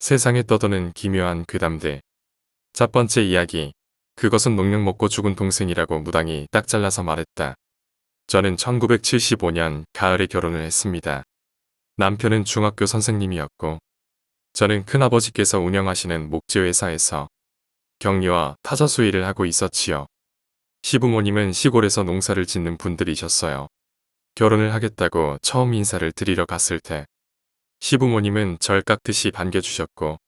세상에 떠도는 기묘한 괴담들. 첫 번째 이야기. 그것은 농약 먹고 죽은 동생이라고 무당이 딱 잘라서 말했다. 저는 1975년 가을에 결혼을 했습니다. 남편은 중학교 선생님이었고, 저는 큰아버지께서 운영하시는 목재회사에서 격리와 타자 수일을 하고 있었지요. 시부모님은 시골에서 농사를 짓는 분들이셨어요. 결혼을 하겠다고 처음 인사를 드리러 갔을 때, 시부모님은 절 깍듯이 반겨주셨고,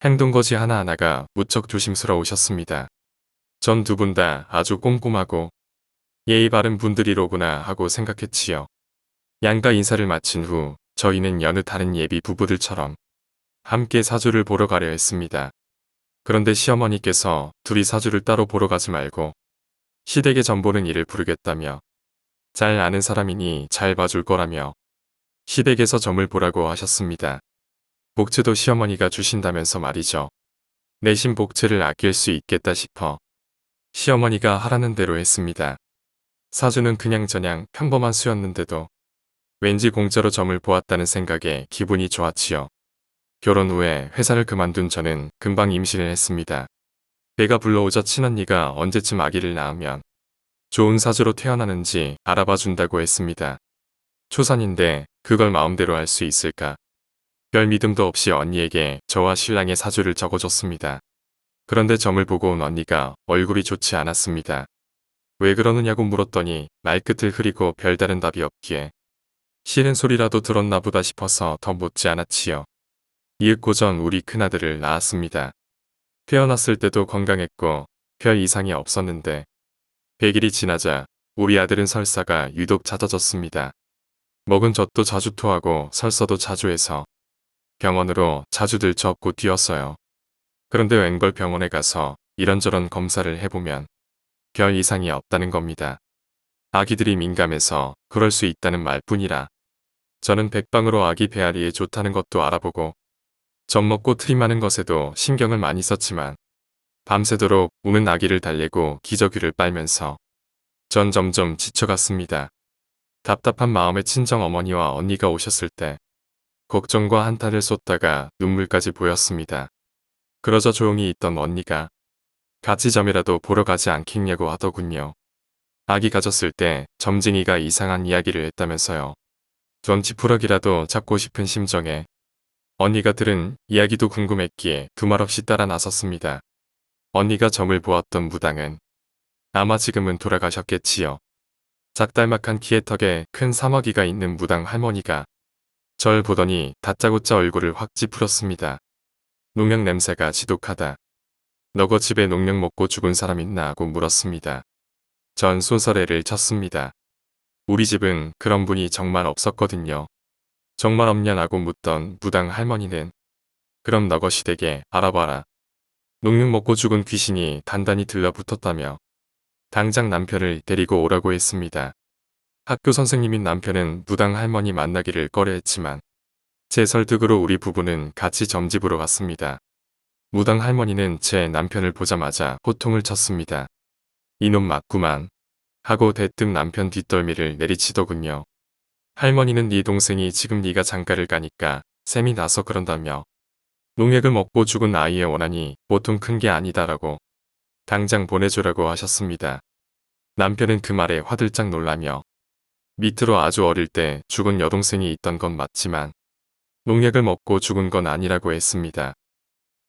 행동거지 하나하나가 무척 조심스러우셨습니다. 전 두 분 다 아주 꼼꼼하고 예의 바른 분들이로구나 하고 생각했지요. 양가 인사를 마친 후 저희는 여느 다른 예비 부부들처럼 함께 사주를 보러 가려 했습니다. 그런데 시어머니께서 둘이 사주를 따로 보러 가지 말고 시댁에 점 보는 일을 부르겠다며 잘 아는 사람이니 잘 봐줄 거라며 시댁에서 점을 보라고 하셨습니다. 복채도 시어머니가 주신다면서 말이죠. 내심 복채를 아낄 수 있겠다 싶어 시어머니가 하라는 대로 했습니다. 사주는 그냥저냥 평범한 수였는데도 왠지 공짜로 점을 보았다는 생각에 기분이 좋았지요. 결혼 후에 회사를 그만둔 저는 금방 임신을 했습니다. 배가 불러오자 친언니가 언제쯤 아기를 낳으면 좋은 사주로 태어나는지 알아봐 준다고 했습니다. 초산인데 그걸 마음대로 할 수 있을까? 별 믿음도 없이 언니에게 저와 신랑의 사주를 적어줬습니다. 그런데 점을 보고 온 언니가 얼굴이 좋지 않았습니다. 왜 그러느냐고 물었더니 말끝을 흐리고 별다른 답이 없기에 싫은 소리라도 들었나 보다 싶어서 더 묻지 않았지요. 이윽고 전 우리 큰아들을 낳았습니다. 태어났을 때도 건강했고 별 이상이 없었는데 100일이 지나자 우리 아들은 설사가 유독 잦아졌습니다. 먹은 젖도 자주 토하고 설사도 자주 해서 병원으로 자주 들쳐업고 뛰었어요. 그런데 웬걸 병원에 가서 이런저런 검사를 해보면 별 이상이 없다는 겁니다. 아기들이 민감해서 그럴 수 있다는 말뿐이라 저는 백방으로 아기 배앓이에 좋다는 것도 알아보고 젖 먹고 트림하는 것에도 신경을 많이 썼지만 밤새도록 우는 아기를 달래고 기저귀를 빨면서 전 점점 지쳐갔습니다. 답답한 마음에 친정 어머니와 언니가 오셨을 때 걱정과 한탄을 쏟다가 눈물까지 보였습니다. 그러자 조용히 있던 언니가 같이 점이라도 보러 가지 않겠냐고 하더군요. 아기 가졌을 때 점쟁이가 이상한 이야기를 했다면서요. 전 지푸러기라도 잡고 싶은 심정에 언니가 들은 이야기도 궁금했기에 두말 없이 따라 나섰습니다. 언니가 점을 보았던 무당은 아마 지금은 돌아가셨겠지요. 작달막한 키에 턱에 큰 사마귀가 있는 무당 할머니가 절 보더니 다짜고짜 얼굴을 확 찌푸렸습니다. 농약 냄새가 지독하다. 너거 집에 농약 먹고 죽은 사람 있나 하고 물었습니다. 전 손서래를 쳤습니다. 우리 집은 그런 분이 정말 없었거든요. 정말 없냐고 묻던 무당 할머니는 그럼 너거 시댁에 알아봐라. 농약 먹고 죽은 귀신이 단단히 들러붙었다며 당장 남편을 데리고 오라고 했습니다. 학교 선생님인 남편은 무당 할머니 만나기를 꺼려했지만 제 설득으로 우리 부부는 같이 점집으로 갔습니다. 무당 할머니는 제 남편을 보자마자 호통을 쳤습니다. 이놈 맞구만 하고 대뜸 남편 뒷덜미를 내리치더군요. 할머니는 네 동생이 지금 네가 장가를 가니까 셈이 나서 그런다며 농약을 먹고 죽은 아이의 원한이 보통 큰 게 아니다라고 당장 보내주라고 하셨습니다. 남편은 그 말에 화들짝 놀라며 밑으로 아주 어릴 때 죽은 여동생이 있던 건 맞지만 농약을 먹고 죽은 건 아니라고 했습니다.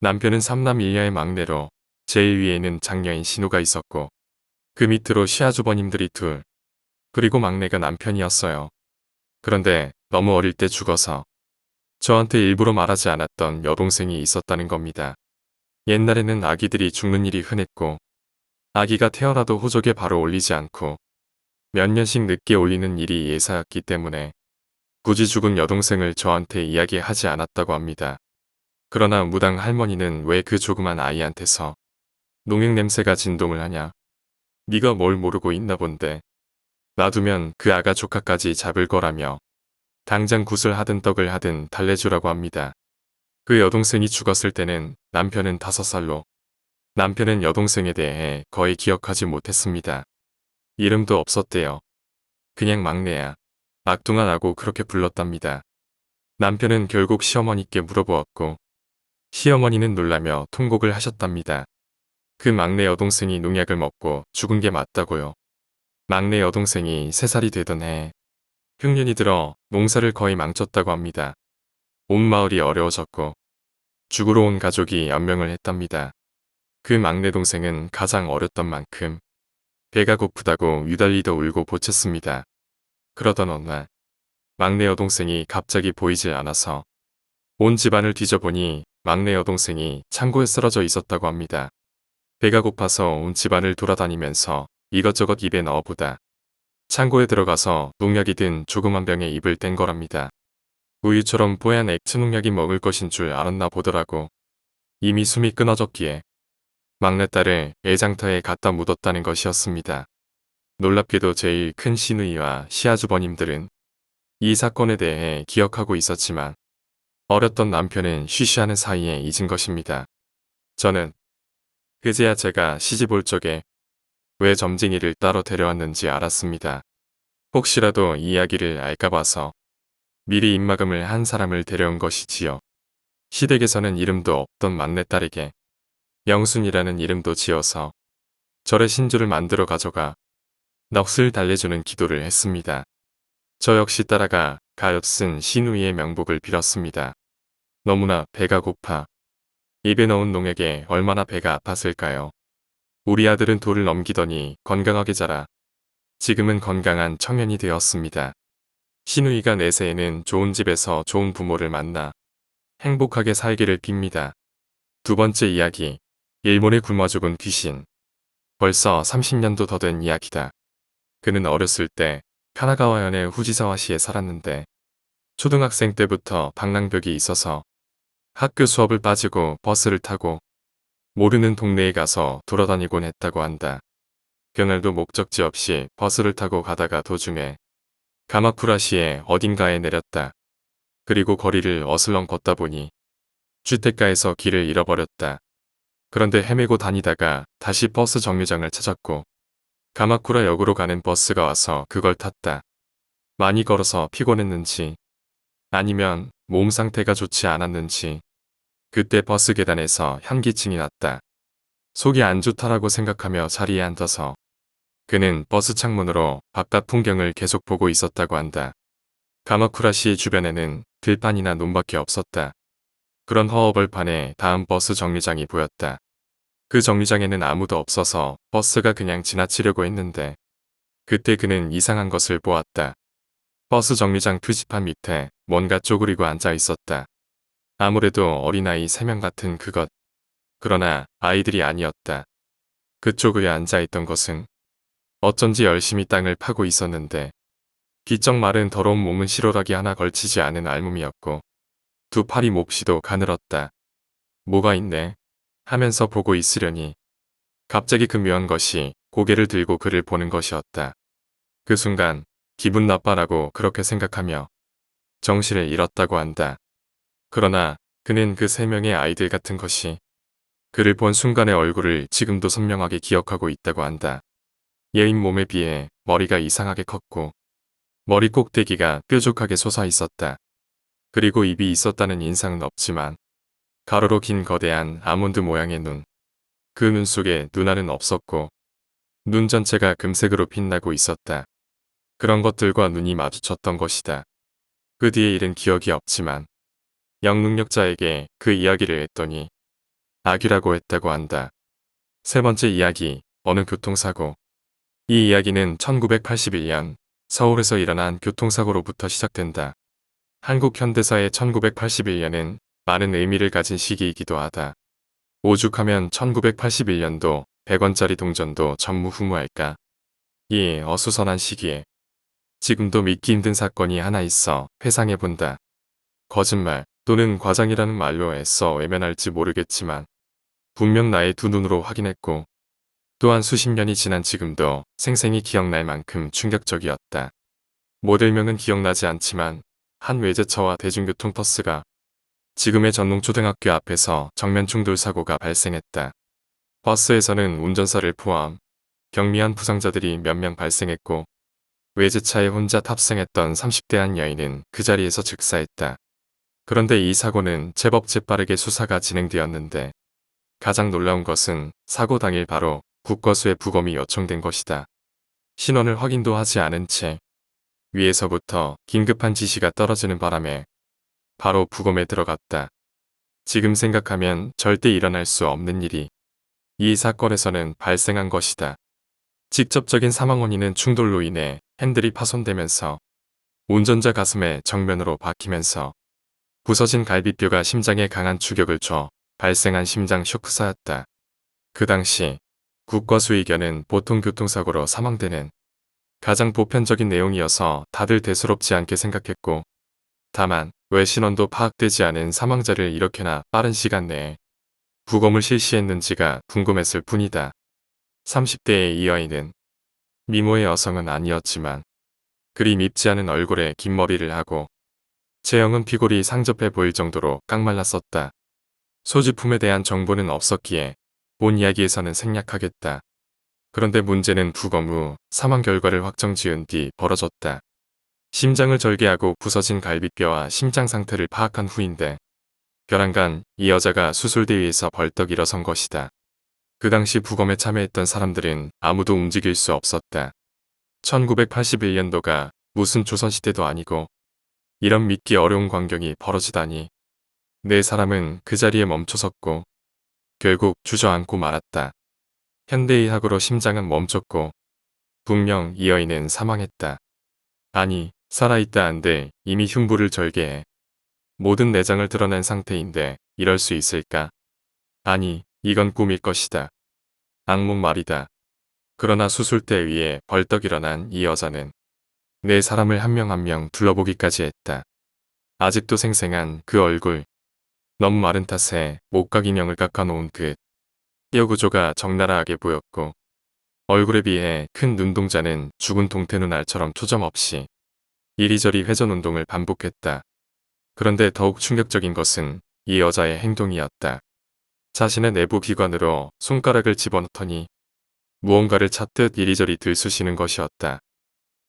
남편은 삼남 일녀의 막내로 제일 위에는 장녀인 신우가 있었고 그 밑으로 시아주버님들이 둘, 그리고 막내가 남편이었어요. 그런데 너무 어릴 때 죽어서 저한테 일부러 말하지 않았던 여동생이 있었다는 겁니다. 옛날에는 아기들이 죽는 일이 흔했고 아기가 태어나도 호적에 바로 올리지 않고 몇 년씩 늦게 올리는 일이 예사였기 때문에 굳이 죽은 여동생을 저한테 이야기하지 않았다고 합니다. 그러나 무당 할머니는 왜 그 조그만 아이한테서 농약 냄새가 진동을 하냐? 네가 뭘 모르고 있나 본데. 놔두면 그 아가 조카까지 잡을 거라며 당장 굿을 하든 떡을 하든 달래주라고 합니다. 그 여동생이 죽었을 때는 남편은 5살로 남편은 여동생에 대해 거의 기억하지 못했습니다. 이름도 없었대요. 그냥 막내야. 막둥아라고 그렇게 불렀답니다. 남편은 결국 시어머니께 물어보았고 시어머니는 놀라며 통곡을 하셨답니다. 그 막내 여동생이 농약을 먹고 죽은 게 맞다고요. 막내 여동생이 3살이 되던 해 흉년이 들어 농사를 거의 망쳤다고 합니다. 온 마을이 어려워졌고 죽으러 온 가족이 연명을 했답니다. 그 막내 동생은 가장 어렸던 만큼 배가 고프다고 유달리도 울고 보챘습니다. 그러던 어느 날 막내 여동생이 갑자기 보이질 않아서 온 집안을 뒤져보니 막내 여동생이 창고에 쓰러져 있었다고 합니다. 배가 고파서 온 집안을 돌아다니면서 이것저것 입에 넣어보다 창고에 들어가서 농약이 든 조그만 병에 입을 댄 거랍니다. 우유처럼 뽀얀 액체 농약이 먹을 것인 줄 알았나 보더라고. 이미 숨이 끊어졌기에 막내딸을 애장터에 갖다 묻었다는 것이었습니다. 놀랍게도 제일 큰 시누이와 시아주버님들은 이 사건에 대해 기억하고 있었지만 어렸던 남편은 쉬쉬하는 사이에 잊은 것입니다. 저는 그제야 제가 시집 올 적에 왜 점쟁이를 따로 데려왔는지 알았습니다. 혹시라도 이 이야기를 알까 봐서 미리 입막음을 한 사람을 데려온 것이지요. 시댁에서는 이름도 없던 막내딸에게 영순이라는 이름도 지어서 절의 신주를 만들어 가져가 넋을 달래주는 기도를 했습니다. 저 역시 따라가 가엾은 시누이의 명복을 빌었습니다. 너무나 배가 고파 입에 넣은 농약에 얼마나 배가 아팠을까요? 우리 아들은 돌을 넘기더니 건강하게 자라 지금은 건강한 청년이 되었습니다. 시누이가 내세에는 좋은 집에서 좋은 부모를 만나 행복하게 살기를 빕니다. 두 번째 이야기, 일본에 굶어 죽은 귀신. 벌써 30년도 더 된 이야기다. 그는 어렸을 때 카나가와현의 후지사와시에 살았는데 초등학생 때부터 방랑벽이 있어서 학교 수업을 빠지고 버스를 타고 모르는 동네에 가서 돌아다니곤 했다고 한다. 그날도 목적지 없이 버스를 타고 가다가 도중에 가마쿠라시의 어딘가에 내렸다. 그리고 거리를 어슬렁 걷다 보니 주택가에서 길을 잃어버렸다. 그런데 헤매고 다니다가 다시 버스 정류장을 찾았고 가마쿠라 역으로 가는 버스가 와서 그걸 탔다. 많이 걸어서 피곤했는지 아니면 몸 상태가 좋지 않았는지 그때 버스 계단에서 현기증이 났다. 속이 안 좋다라고 생각하며 자리에 앉아서 그는 버스 창문으로 바깥 풍경을 계속 보고 있었다고 한다. 가마쿠라시 주변에는 들판이나 논밖에 없었다. 그런 허허벌판에 다음 버스 정류장이 보였다. 그 정류장에는 아무도 없어서 버스가 그냥 지나치려고 했는데 그때 그는 이상한 것을 보았다. 버스 정류장 표지판 밑에 뭔가 쪼그리고 앉아 있었다. 아무래도 어린아이 3명 같은 그것. 그러나 아이들이 아니었다. 그쪽에 앉아있던 것은 어쩐지 열심히 땅을 파고 있었는데 기쩍 마른 더러운 몸은 실오라기 하나 걸치지 않은 알몸이었고 두 팔이 몹시도 가늘었다. 뭐가 있네 하면서 보고 있으려니 갑자기 그 묘한 것이 고개를 들고 그를 보는 것이었다. 그 순간 기분 나빠라고 그렇게 생각하며 정신을 잃었다고 한다. 그러나 그는 그 3명의 아이들 같은 것이 그를 본 순간의 얼굴을 지금도 선명하게 기억하고 있다고 한다. 얘인 몸에 비해 머리가 이상하게 컸고 머리 꼭대기가 뾰족하게 솟아 있었다. 그리고 입이 있었다는 인상은 없지만 가로로 긴 거대한 아몬드 모양의 눈. 그 눈 속에 눈알은 없었고 눈 전체가 금색으로 빛나고 있었다. 그런 것들과 눈이 마주쳤던 것이다. 그 뒤의 일은 기억이 없지만 영능력자에게 그 이야기를 했더니 악귀라고 했다고 한다. 세 번째 이야기, 어느 교통사고. 이 이야기는 1981년 서울에서 일어난 교통사고로부터 시작된다. 한국 현대사의 1981년은 많은 의미를 가진 시기이기도 하다. 오죽하면 1981년도 100원짜리 동전도 전무후무할까. 이 어수선한 시기에 지금도 믿기 힘든 사건이 하나 있어 회상해본다. 거짓말 또는 과장이라는 말로 애써 외면할지 모르겠지만 분명 나의 두 눈으로 확인했고 또한 수십 년이 지난 지금도 생생히 기억날 만큼 충격적이었다. 모델명은 기억나지 않지만 한 외제차와 대중교통버스가 지금의 전농초등학교 앞에서 정면 충돌 사고가 발생했다. 버스에서는 운전사를 포함 경미한 부상자들이 몇 명 발생했고 외제차에 혼자 탑승했던 30대 한 여인은 그 자리에서 즉사했다. 그런데 이 사고는 제법 재빠르게 수사가 진행되었는데 가장 놀라운 것은 사고 당일 바로 국과수에 부검이 요청된 것이다. 신원을 확인도 하지 않은 채 위에서부터 긴급한 지시가 떨어지는 바람에 바로 부검에 들어갔다. 지금 생각하면 절대 일어날 수 없는 일이 이 사건에서는 발생한 것이다. 직접적인 사망 원인은 충돌로 인해 핸들이 파손되면서 운전자 가슴에 정면으로 박히면서 부서진 갈비뼈가 심장에 강한 충격을 줘 발생한 심장 쇼크사였다. 그 당시 국과수 의견은 보통 교통사고로 사망되는 가장 보편적인 내용이어서 다들 대수롭지 않게 생각했고, 다만 왜 신원도 파악되지 않은 사망자를 이렇게나 빠른 시간 내에 부검을 실시했는지가 궁금했을 뿐이다. 30대의 이 여인은 미모의 여성은 아니었지만 그리 밉지 않은 얼굴에 긴 머리를 하고 체형은 피골이 상접해 보일 정도로 깡말랐었다. 소지품에 대한 정보는 없었기에 본 이야기에서는 생략하겠다. 그런데 문제는 부검 후 사망 결과를 확정 지은 뒤 벌어졌다. 심장을 절개하고 부서진 갈비뼈와 심장 상태를 파악한 후인데 벼랑간 이 여자가 수술대 위에서 벌떡 일어선 것이다. 그 당시 부검에 참여했던 사람들은 아무도 움직일 수 없었다. 1981년도가 무슨 조선시대도 아니고 이런 믿기 어려운 광경이 벌어지다니. 네 사람은 그 자리에 멈춰섰고 결국 주저앉고 말았다. 현대의학으로 심장은 멈췄고 분명 이 여인은 사망했다. 아니, 살아있다 한들 이미 흉부를 절개해 모든 내장을 드러낸 상태인데 이럴 수 있을까? 아니, 이건 꿈일 것이다. 악몽 말이다. 그러나 수술대 위에 벌떡 일어난 이 여자는 네 사람을 한 명 한 명 둘러보기까지 했다. 아직도 생생한 그 얼굴. 너무 마른 탓에 목각 인형을 깎아놓은 그 뼈 구조가 적나라하게 보였고 얼굴에 비해 큰 눈동자는 죽은 동태 눈알처럼 초점 없이 이리저리 회전 운동을 반복했다. 그런데 더욱 충격적인 것은 이 여자의 행동이었다. 자신의 내부 기관으로 손가락을 집어넣더니 무언가를 찾듯 이리저리 들쑤시는 것이었다.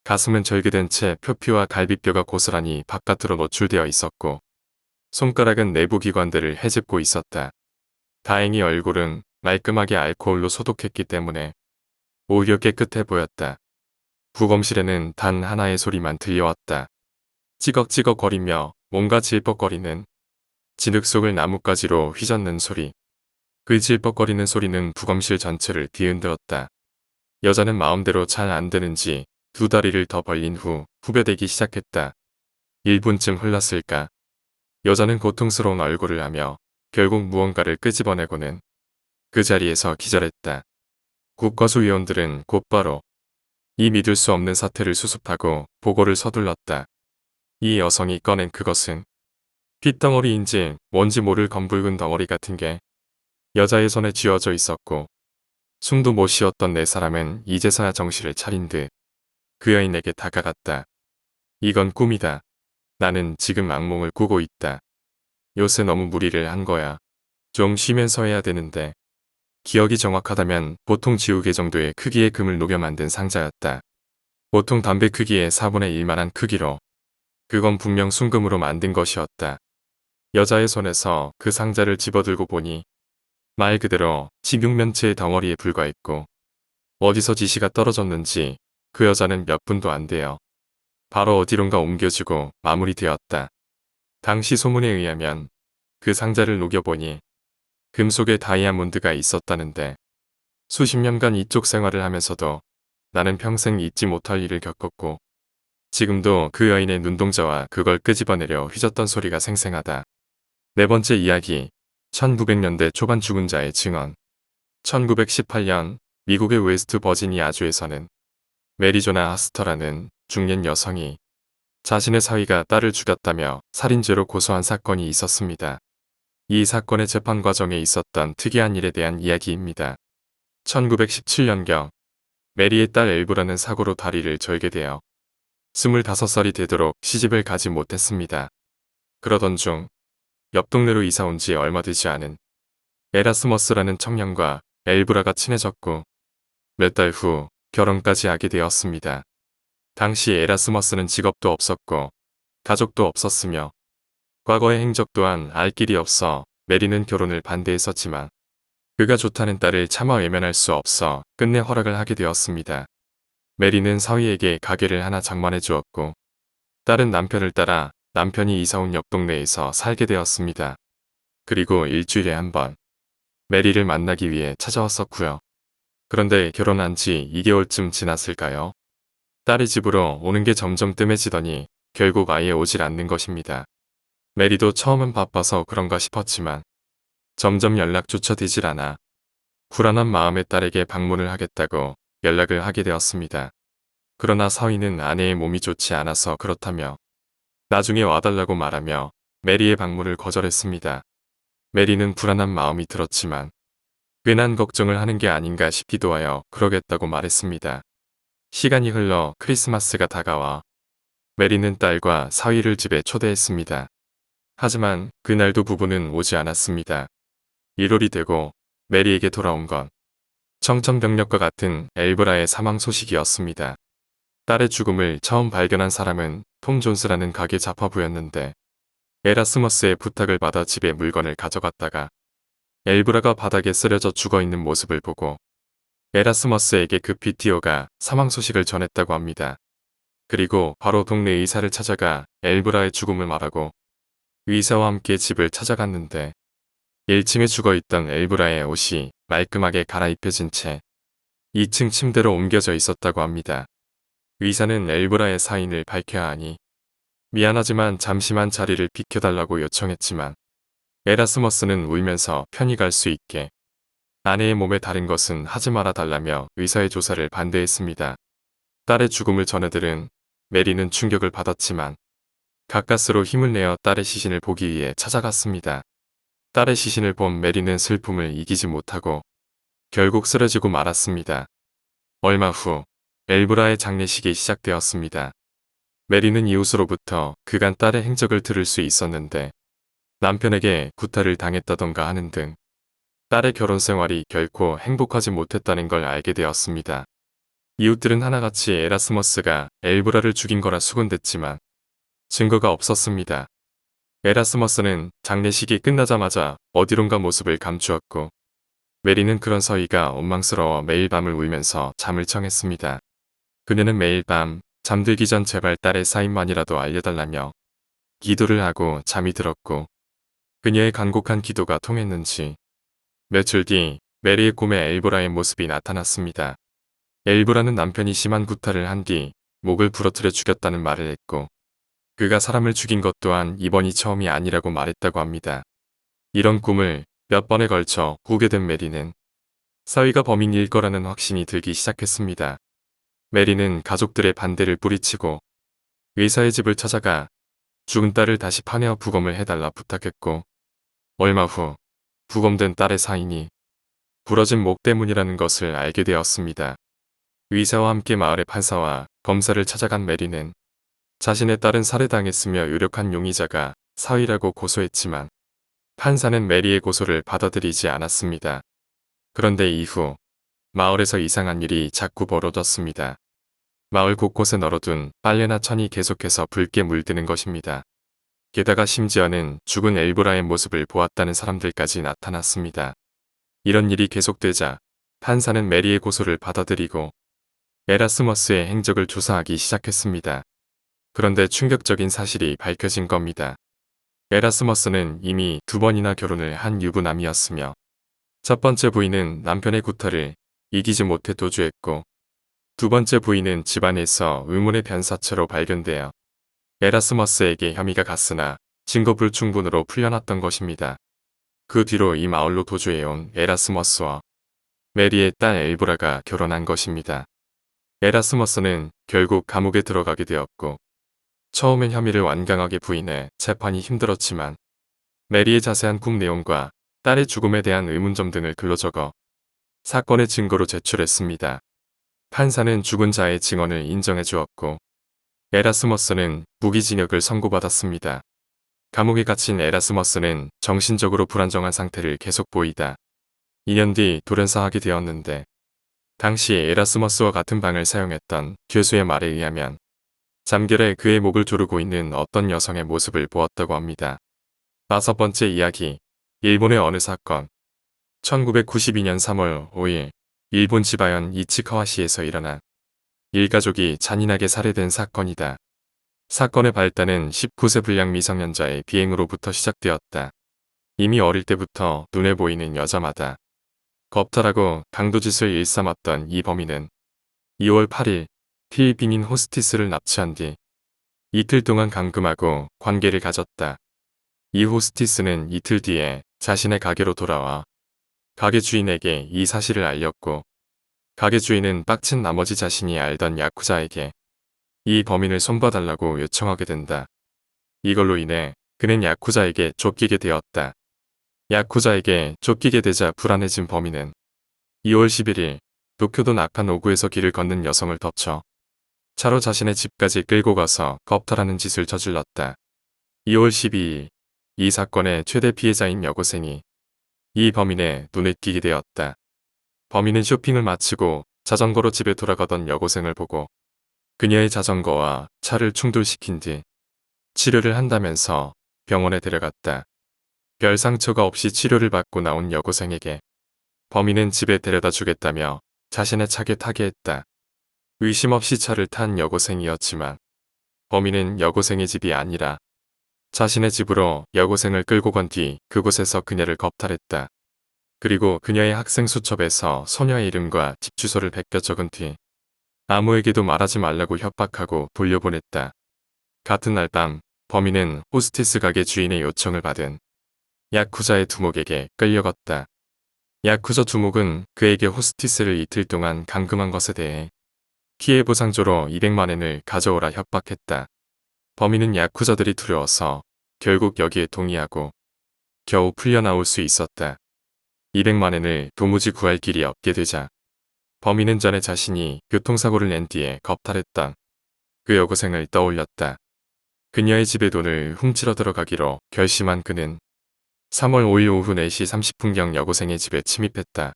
가슴은 절개된 채 표피와 갈비뼈가 고스란히 바깥으로 노출되어 있었고 손가락은 내부 기관들을 헤집고 있었다. 다행히 얼굴은 말끔하게 알코올로 소독했기 때문에 오히려 깨끗해 보였다. 부검실에는 단 하나의 소리만 들려왔다. 찌걱찌걱거리며 뭔가 질퍽거리는 진흙 속을 나뭇가지로 휘젓는 소리. 그 질퍽거리는 소리는 부검실 전체를 뒤흔들었다. 여자는 마음대로 잘 안 되는지 두 다리를 더 벌린 후 후벼대기 시작했다. 1분쯤 흘렀을까. 여자는 고통스러운 얼굴을 하며 결국 무언가를 끄집어내고는 그 자리에서 기절했다. 국과수 위원들은 곧바로 이 믿을 수 없는 사태를 수습하고 보고를 서둘렀다. 이 여성이 꺼낸 그것은 핏덩어리인지 뭔지 모를 검붉은 덩어리 같은 게 여자의 손에 쥐어져 있었고 숨도 못 쉬었던 네 사람은 이제서야 정신을 차린 듯 그 여인에게 다가갔다. 이건 꿈이다. 나는 지금 악몽을 꾸고 있다. 요새 너무 무리를 한 거야. 좀 쉬면서 해야 되는데. 기억이 정확하다면 보통 지우개 정도의 크기의 금을 녹여 만든 상자였다. 보통 담배 크기의 4분의 1만한 크기로. 그건 분명 순금으로 만든 것이었다. 여자의 손에서 그 상자를 집어들고 보니 말 그대로 직육면체의 덩어리에 불과했고 어디서 지시가 떨어졌는지 그 여자는 몇 분도 안 돼요. 바로 어디론가 옮겨지고 마무리되었다. 당시 소문에 의하면 그 상자를 녹여보니 금속에 다이아몬드가 있었다는데 수십 년간 이쪽 생활을 하면서도 나는 평생 잊지 못할 일을 겪었고 지금도 그 여인의 눈동자와 그걸 끄집어내려 휘젓던 소리가 생생하다. 네 번째 이야기. 1900년대 초반 죽은 자의 증언. 1918년 미국의 웨스트 버지니아주에서는 메리조나 하스터라는 중년 여성이 자신의 사위가 딸을 죽였다며 살인죄로 고소한 사건이 있었습니다. 이 사건의 재판 과정에 있었던 특이한 일에 대한 이야기입니다. 1917년경 메리의 딸 엘브라는 사고로 다리를 절개되어 25살이 되도록 시집을 가지 못했습니다. 그러던 중 옆 동네로 이사 온 지 얼마 되지 않은 에라스머스라는 청년과 엘브라가 친해졌고 몇 달 후 결혼까지 하게 되었습니다. 당시 에라스머스는 직업도 없었고 가족도 없었으며 과거의 행적 또한 알 길이 없어 메리는 결혼을 반대했었지만 그가 좋다는 딸을 차마 외면할 수 없어 끝내 허락을 하게 되었습니다. 메리는 사위에게 가게를 하나 장만해 주었고 딸은 남편을 따라 남편이 이사온 옆 동네에서 살게 되었습니다. 그리고 일주일에 한 번 메리를 만나기 위해 찾아왔었고요. 그런데 결혼한 지 2개월쯤 지났을까요? 딸이 집으로 오는 게 점점 뜸해지더니 결국 아예 오질 않는 것입니다. 메리도 처음은 바빠서 그런가 싶었지만 점점 연락조차 되질 않아 불안한 마음에 딸에게 방문을 하겠다고 연락을 하게 되었습니다. 그러나 사위는 아내의 몸이 좋지 않아서 그렇다며 나중에 와달라고 말하며 메리의 방문을 거절했습니다. 메리는 불안한 마음이 들었지만 괜한 걱정을 하는 게 아닌가 싶기도 하여 그러겠다고 말했습니다. 시간이 흘러 크리스마스가 다가와 메리는 딸과 사위를 집에 초대했습니다. 하지만 그날도 부부는 오지 않았습니다. 1월이 되고 메리에게 돌아온 건 청천벽력과 같은 엘브라의 사망 소식이었습니다. 딸의 죽음을 처음 발견한 사람은 톰 존스라는 가게 자파부였는데 에라스머스의 부탁을 받아 집에 물건을 가져갔다가 엘브라가 바닥에 쓰러져 죽어있는 모습을 보고 에라스머스에게 급히 뛰어가 사망 소식을 전했다고 합니다. 그리고 바로 동네 의사를 찾아가 엘브라의 죽음을 말하고 의사와 함께 집을 찾아갔는데 1층에 죽어있던 엘브라의 옷이 말끔하게 갈아입혀진 채 2층 침대로 옮겨져 있었다고 합니다. 의사는 엘브라의 사인을 밝혀야 하니 미안하지만 잠시만 자리를 비켜달라고 요청했지만 에라스머스는 울면서 편히 갈 수 있게 아내의 몸에 다른 것은 하지 말아 달라며 의사의 조사를 반대했습니다. 딸의 죽음을 전해들은 메리는 충격을 받았지만 가까스로 힘을 내어 딸의 시신을 보기 위해 찾아갔습니다. 딸의 시신을 본 메리는 슬픔을 이기지 못하고 결국 쓰러지고 말았습니다. 얼마 후 엘브라의 장례식이 시작되었습니다. 메리는 이웃으로부터 그간 딸의 행적을 들을 수 있었는데 남편에게 구타를 당했다던가 하는 등 딸의 결혼 생활이 결코 행복하지 못했다는 걸 알게 되었습니다. 이웃들은 하나같이 에라스머스가 엘브라를 죽인 거라 수군댔지만 증거가 없었습니다. 에라스머스는 장례식이 끝나자마자 어디론가 모습을 감추었고 메리는 그런 서희가 원망스러워 매일 밤을 울면서 잠을 청했습니다. 그녀는 매일 밤 잠들기 전 제발 딸의 사인만이라도 알려달라며 기도를 하고 잠이 들었고 그녀의 간곡한 기도가 통했는지 며칠 뒤 메리의 꿈에 엘브라의 모습이 나타났습니다. 엘브라는 남편이 심한 구타를 한 뒤 목을 부러뜨려 죽였다는 말을 했고 그가 사람을 죽인 것 또한 이번이 처음이 아니라고 말했다고 합니다. 이런 꿈을 몇 번에 걸쳐 꾸게 된 메리는 사위가 범인일 거라는 확신이 들기 시작했습니다. 메리는 가족들의 반대를 뿌리치고 의사의 집을 찾아가 죽은 딸을 다시 파내어 부검을 해달라 부탁했고 얼마 후 부검된 딸의 사인이 부러진 목 때문이라는 것을 알게 되었습니다. 의사와 함께 마을의 판사와 검사를 찾아간 메리는 자신의 딸은 살해당했으며 유력한 용의자가 사위라고 고소했지만 판사는 메리의 고소를 받아들이지 않았습니다. 그런데 이후 마을에서 이상한 일이 자꾸 벌어졌습니다. 마을 곳곳에 널어둔 빨래나 천이 계속해서 붉게 물드는 것입니다. 게다가 심지어는 죽은 엘브라의 모습을 보았다는 사람들까지 나타났습니다. 이런 일이 계속되자 판사는 메리의 고소를 받아들이고 에라스머스의 행적을 조사하기 시작했습니다. 그런데 충격적인 사실이 밝혀진 겁니다. 에라스머스는 이미 2번이나 결혼을 한 유부남이었으며 첫 번째 부인은 남편의 구타를 이기지 못해 도주했고 두 번째 부인은 집안에서 의문의 변사체로 발견되어 에라스머스에게 혐의가 갔으나 증거 불충분으로 풀려났던 것입니다. 그 뒤로 이 마을로 도주해온 에라스머스와 메리의 딸 엘브라가 결혼한 것입니다. 에라스머스는 결국 감옥에 들어가게 되었고 처음엔 혐의를 완강하게 부인해 재판이 힘들었지만 메리의 자세한 꿈 내용과 딸의 죽음에 대한 의문점 등을 글로 적어 사건의 증거로 제출했습니다. 판사는 죽은 자의 증언을 인정해 주었고 에라스머스는 무기징역을 선고받았습니다. 감옥에 갇힌 에라스머스는 정신적으로 불안정한 상태를 계속 보이다 2년 뒤 돌연사하게 되었는데 당시 에라스머스와 같은 방을 사용했던 교수의 말에 의하면 잠결에 그의 목을 조르고 있는 어떤 여성의 모습을 보았다고 합니다. 5번째 이야기. 일본의 어느 사건. 1992년 3월 5일, 일본 지바현 이츠카와시에서 일어난 일가족이 잔인하게 살해된 사건이다. 사건의 발단은 19세 불량 미성년자의 비행으로부터 시작되었다. 이미 어릴 때부터 눈에 보이는 여자마다 겁탈하고 강도짓을 일삼았던 이 범인은 2월 8일 필리핀인 호스티스를 납치한 뒤 이틀 동안 감금하고 관계를 가졌다. 이 호스티스는 이틀 뒤에 자신의 가게로 돌아와 가게 주인에게 이 사실을 알렸고, 가게 주인은 빡친 나머지 자신이 알던 야쿠자에게 이 범인을 손봐달라고 요청하게 된다. 이걸로 인해 그는 야쿠자에게 쫓기게 되었다. 야쿠자에게 쫓기게 되자 불안해진 범인은 2월 11일 도쿄도 나카노구에서 길을 걷는 여성을 덮쳐 차로 자신의 집까지 끌고 가서 겁탈하는 짓을 저질렀다. 2월 12일 이 사건의 최대 피해자인 여고생이 이 범인의 눈에 띄게 되었다. 범인은 쇼핑을 마치고 자전거로 집에 돌아가던 여고생을 보고 그녀의 자전거와 차를 충돌시킨 뒤 치료를 한다면서 병원에 데려갔다. 별 상처가 없이 치료를 받고 나온 여고생에게 범인은 집에 데려다 주겠다며 자신의 차에 타게 했다. 의심 없이 차를 탄 여고생이었지만 범인은 여고생의 집이 아니라 자신의 집으로 여고생을 끌고 간 뒤 그곳에서 그녀를 겁탈했다. 그리고 그녀의 학생 수첩에서 소녀의 이름과 집 주소를 베껴 적은 뒤 아무에게도 말하지 말라고 협박하고 돌려보냈다. 같은 날 밤 범인은 호스티스 가게 주인의 요청을 받은 야쿠자의 두목에게 끌려갔다. 야쿠자 두목은 그에게 호스티스를 이틀 동안 감금한 것에 대해 피해 보상조로 200만 엔을 가져오라 협박했다. 범인은 야쿠자들이 두려워서 결국 여기에 동의하고 겨우 풀려나올 수 있었다. 200만 엔을 도무지 구할 길이 없게 되자 범인은 전에 자신이 교통사고를 낸 뒤에 겁탈했던 그 여고생을 떠올렸다. 그녀의 집에 돈을 훔치러 들어가기로 결심한 그는 3월 5일 오후 4시 30분경 여고생의 집에 침입했다.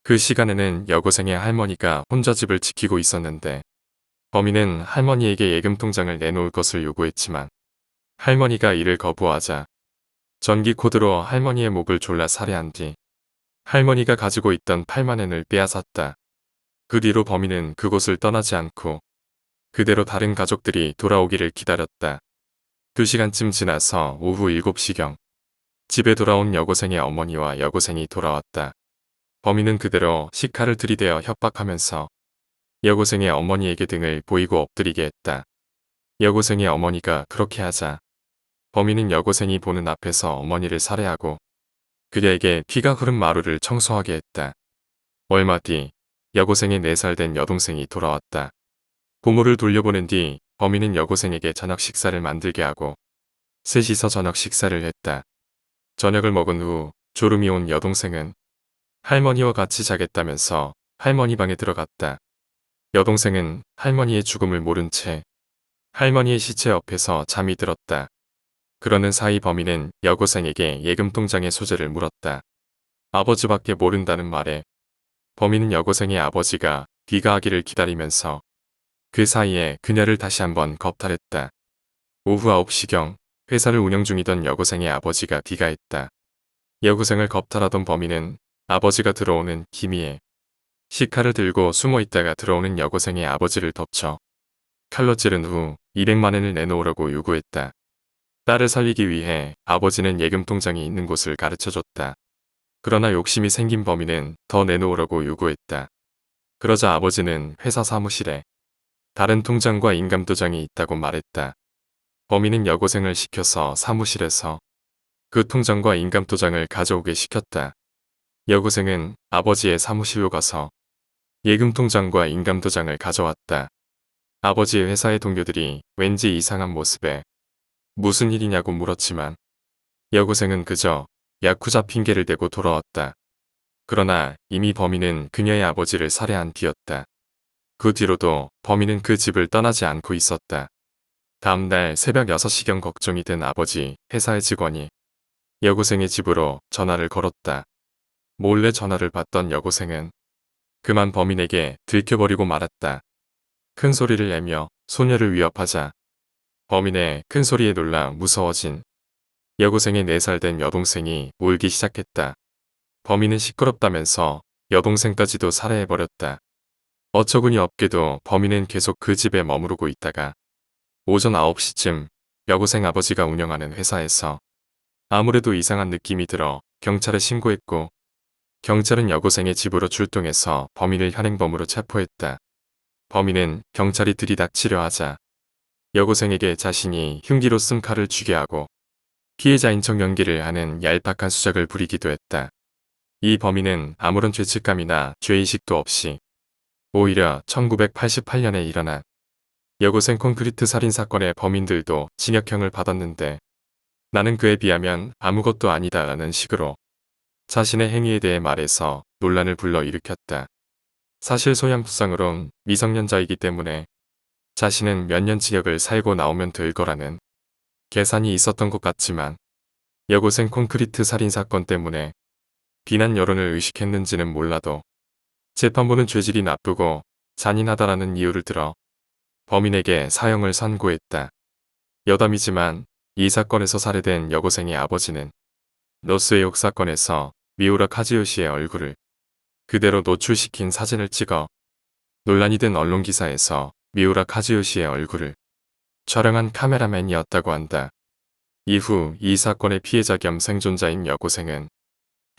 그 시간에는 여고생의 할머니가 혼자 집을 지키고 있었는데 범인은 할머니에게 예금 통장을 내놓을 것을 요구했지만 할머니가 이를 거부하자 전기 코드로 할머니의 목을 졸라 살해한 뒤 할머니가 가지고 있던 8만 엔을 빼앗았다. 그 뒤로 범인은 그곳을 떠나지 않고 그대로 다른 가족들이 돌아오기를 기다렸다. 2시간쯤 지나서 오후 7시경 집에 돌아온 여고생의 어머니와 여고생이 돌아왔다. 범인은 그대로 식칼을 들이대어 협박하면서 여고생의 어머니에게 등을 보이고 엎드리게 했다. 여고생의 어머니가 그렇게 하자 범인은 여고생이 보는 앞에서 어머니를 살해하고 그녀에게 피가 흐른 마루를 청소하게 했다. 얼마 뒤 여고생의 4살 된 여동생이 돌아왔다. 부모를 돌려보낸 뒤 범인은 여고생에게 저녁 식사를 만들게 하고 셋이서 저녁 식사를 했다. 저녁을 먹은 후 졸음이 온 여동생은 할머니와 같이 자겠다면서 할머니 방에 들어갔다. 여동생은 할머니의 죽음을 모른 채 할머니의 시체 옆에서 잠이 들었다. 그러는 사이 범인은 여고생에게 예금 통장의 소재를 물었다. 아버지밖에 모른다는 말에 범인은 여고생의 아버지가 귀가하기를 기다리면서 그 사이에 그녀를 다시 한번 겁탈했다. 오후 9시경 회사를 운영 중이던 여고생의 아버지가 귀가했다. 여고생을 겁탈하던 범인은 아버지가 들어오는 기미에 식칼을 들고 숨어 있다가 들어오는 여고생의 아버지를 덮쳐 칼로 찌른 후 200만 엔을 내놓으라고 요구했다. 딸을 살리기 위해 아버지는 예금 통장이 있는 곳을 가르쳐줬다. 그러나 욕심이 생긴 범인은 더 내놓으라고 요구했다. 그러자 아버지는 회사 사무실에 다른 통장과 인감도장이 있다고 말했다. 범인은 여고생을 시켜서 사무실에서 그 통장과 인감도장을 가져오게 시켰다. 여고생은 아버지의 사무실로 가서 예금 통장과 인감도장을 가져왔다. 아버지의 회사의 동료들이 왠지 이상한 모습에 무슨 일이냐고 물었지만 여고생은 그저 야쿠자 핑계를 대고 돌아왔다. 그러나 이미 범인은 그녀의 아버지를 살해한 뒤였다. 그 뒤로도 범인은 그 집을 떠나지 않고 있었다. 다음날 새벽 6시경 걱정이 된 아버지 회사의 직원이 여고생의 집으로 전화를 걸었다. 몰래 전화를 받던 여고생은 그만 범인에게 들켜버리고 말았다. 큰 소리를 내며 소녀를 위협하자 범인의 큰 소리에 놀라 무서워진 여고생의 4살 된 여동생이 울기 시작했다. 범인은 시끄럽다면서 여동생까지도 살해해버렸다. 어처구니 없게도 범인은 계속 그 집에 머무르고 있다가 오전 9시쯤 여고생 아버지가 운영하는 회사에서 아무래도 이상한 느낌이 들어 경찰에 신고했고, 경찰은 여고생의 집으로 출동해서 범인을 현행범으로 체포했다. 범인은 경찰이 들이닥치려 하자 여고생에게 자신이 흉기로 쓴 칼을 쥐게 하고 피해자인 척 연기를 하는 얄팍한 수작을 부리기도 했다. 이 범인은 아무런 죄책감이나 죄의식도 없이 오히려 1988년에 일어난 여고생 콘크리트 살인사건의 범인들도 징역형을 받았는데 나는 그에 비하면 아무것도 아니다라는 식으로 자신의 행위에 대해 말해서 논란을 불러일으켰다. 사실 소양부상으론 미성년자이기 때문에 자신은 몇 년 징역을 살고 나오면 될 거라는 계산이 있었던 것 같지만 여고생 콘크리트 살인사건 때문에 비난 여론을 의식했는지는 몰라도 재판부는 죄질이 나쁘고 잔인하다라는 이유를 들어 범인에게 사형을 선고했다. 여담이지만 이 사건에서 살해된 여고생의 아버지는 로스웨이옥 사건에서 미우라 카즈요시의 얼굴을 그대로 노출시킨 사진을 찍어 논란이 된 언론기사에서 미우라 카즈요시의 얼굴을 촬영한 카메라맨이었다고 한다. 이후 이 사건의 피해자 겸 생존자인 여고생은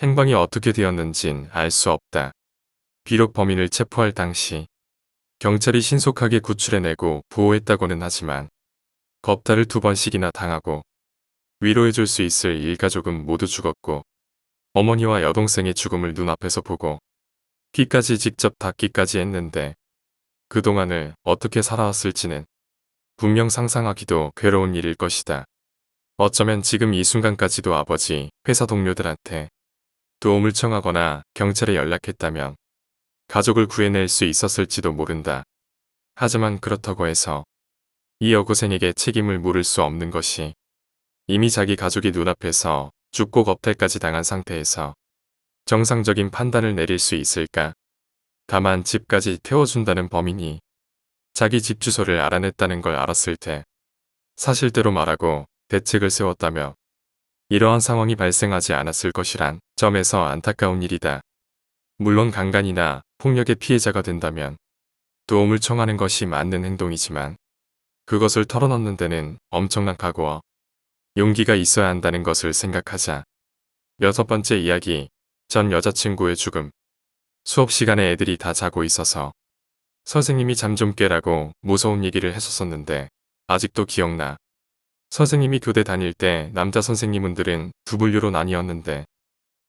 행방이 어떻게 되었는진 알 수 없다. 비록 범인을 체포할 당시 경찰이 신속하게 구출해내고 보호했다고는 하지만 겁탈을 2번씩이나 당하고 위로해줄 수 있을 일가족은 모두 죽었고 어머니와 여동생의 죽음을 눈앞에서 보고 피까지 직접 닦기까지 했는데 그동안을 어떻게 살아왔을지는 분명 상상하기도 괴로운 일일 것이다. 어쩌면 지금 이 순간까지도 아버지, 회사 동료들한테 도움을 청하거나 경찰에 연락했다면 가족을 구해낼 수 있었을지도 모른다. 하지만 그렇다고 해서 이 여고생에게 책임을 물을 수 없는 것이 이미 자기 가족이 눈앞에서 죽고 겁탈까지 당한 상태에서 정상적인 판단을 내릴 수 있을까? 다만 집까지 태워준다는 범인이 자기 집 주소를 알아냈다는 걸 알았을 때 사실대로 말하고 대책을 세웠다며 이러한 상황이 발생하지 않았을 것이란 점에서 안타까운 일이다. 물론 강간이나 폭력의 피해자가 된다면 도움을 청하는 것이 맞는 행동이지만 그것을 털어놓는 데는 엄청난 각오와 용기가 있어야 한다는 것을 생각하자. 6번째 이야기, 전 여자친구의 죽음. 수업 시간에 애들이 다 자고 있어서 선생님이 잠 좀 깨라고 무서운 얘기를 했었었는데 아직도 기억나. 선생님이 교대 다닐 때 남자 선생님들은 두 분류로 나뉘었는데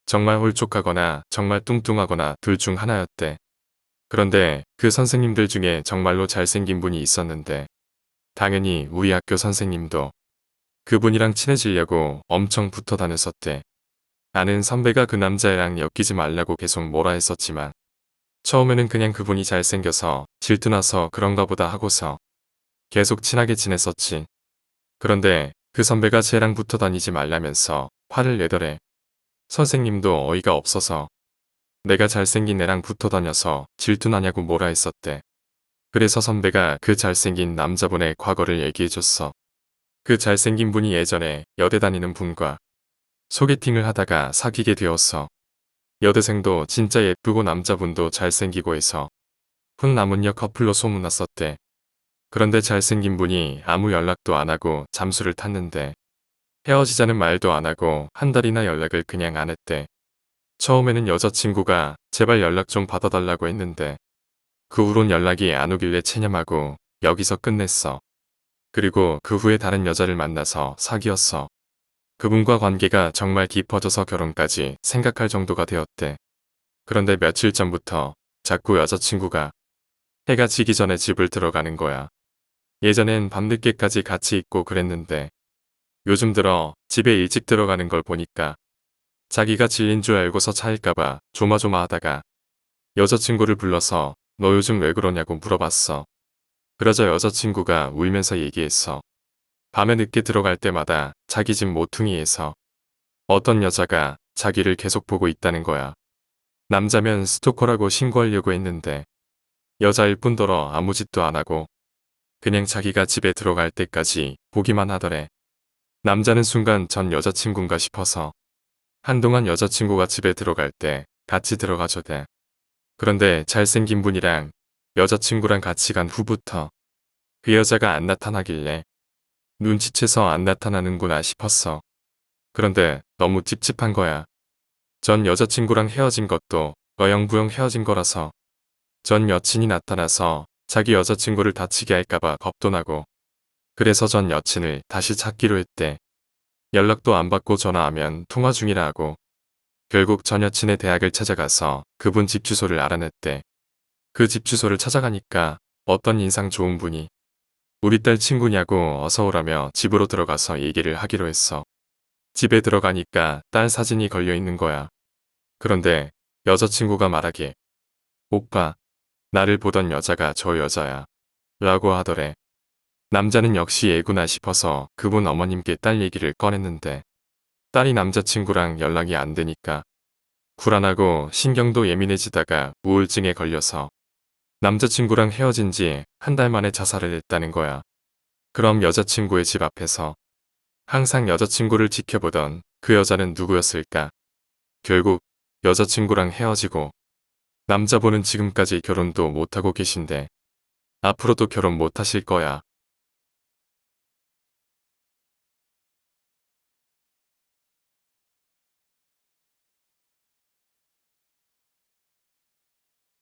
정말 홀쭉하거나 정말 뚱뚱하거나 둘 중 하나였대. 그런데 그 선생님들 중에 정말로 잘생긴 분이 있었는데 당연히 우리 학교 선생님도 그분이랑 친해지려고 엄청 붙어 다녔었대. 아는 선배가 그 남자애랑 엮이지 말라고 계속 뭐라 했었지만 처음에는 그냥 그분이 잘생겨서 질투나서 그런가 보다 하고서 계속 친하게 지냈었지. 그런데 그 선배가 쟤랑 붙어 다니지 말라면서 화를 내더래. 선생님도 어이가 없어서 내가 잘생긴 애랑 붙어 다녀서 질투나냐고 뭐라 했었대. 그래서 선배가 그 잘생긴 남자분의 과거를 얘기해줬어. 그 잘생긴 분이 예전에 여대 다니는 분과 소개팅을 하다가 사귀게 되었어. 여대생도 진짜 예쁘고 남자분도 잘생기고 해서 훈남은녀 커플로 소문났었대. 그런데 잘생긴 분이 아무 연락도 안 하고 잠수를 탔는데 헤어지자는 말도 안 하고 한 달이나 연락을 그냥 안 했대. 처음에는 여자친구가 제발 연락 좀 받아달라고 했는데 그 후론 연락이 안 오길래 체념하고 여기서 끝냈어. 그리고 그 후에 다른 여자를 만나서 사귀었어. 그분과 관계가 정말 깊어져서 결혼까지 생각할 정도가 되었대. 그런데 며칠 전부터 자꾸 여자친구가 해가 지기 전에 집을 들어가는 거야. 예전엔 밤늦게까지 같이 있고 그랬는데 요즘 들어 집에 일찍 들어가는 걸 보니까 자기가 질린 줄 알고서 차일까봐 조마조마하다가 여자친구를 불러서 너 요즘 왜 그러냐고 물어봤어. 그러자 여자친구가 울면서 얘기했어. 밤에 늦게 들어갈 때마다 자기 집 모퉁이에서 어떤 여자가 자기를 계속 보고 있다는 거야. 남자면 스토커라고 신고하려고 했는데 여자일 뿐더러 아무 짓도 안 하고 그냥 자기가 집에 들어갈 때까지 보기만 하더래. 남자는 순간 전 여자친구인가 싶어서 한동안 여자친구가 집에 들어갈 때 같이 들어가줘대. 그런데 잘생긴 분이랑 여자친구랑 같이 간 후부터 그 여자가 안 나타나길래 눈치채서 안 나타나는구나 싶었어. 그런데 너무 찝찝한 거야. 전 여자친구랑 헤어진 것도 어영부영 헤어진 거라서 전 여친이 나타나서 자기 여자친구를 다치게 할까봐 겁도 나고 그래서 전 여친을 다시 찾기로 했대. 연락도 안 받고 전화하면 통화 중이라 하고 결국 전 여친의 대학을 찾아가서 그분 집 주소를 알아냈대. 그 집 주소를 찾아가니까 어떤 인상 좋은 분이 우리 딸 친구냐고 어서 오라며 집으로 들어가서 얘기를 하기로 했어. 집에 들어가니까 딸 사진이 걸려 있는 거야. 그런데 여자친구가 말하길 오빠, 나를 보던 여자가 저 여자야. 라고 하더래. 남자는 역시 애구나 싶어서 그분 어머님께 딸 얘기를 꺼냈는데 딸이 남자친구랑 연락이 안 되니까 불안하고 신경도 예민해지다가 우울증에 걸려서 남자친구랑 헤어진 지 한 달 만에 자살을 했다는 거야. 그럼 여자친구의 집 앞에서 항상 여자친구를 지켜보던 그 여자는 누구였을까? 결국 여자친구랑 헤어지고 남자분은 지금까지 결혼도 못하고 계신데 앞으로도 결혼 못하실 거야.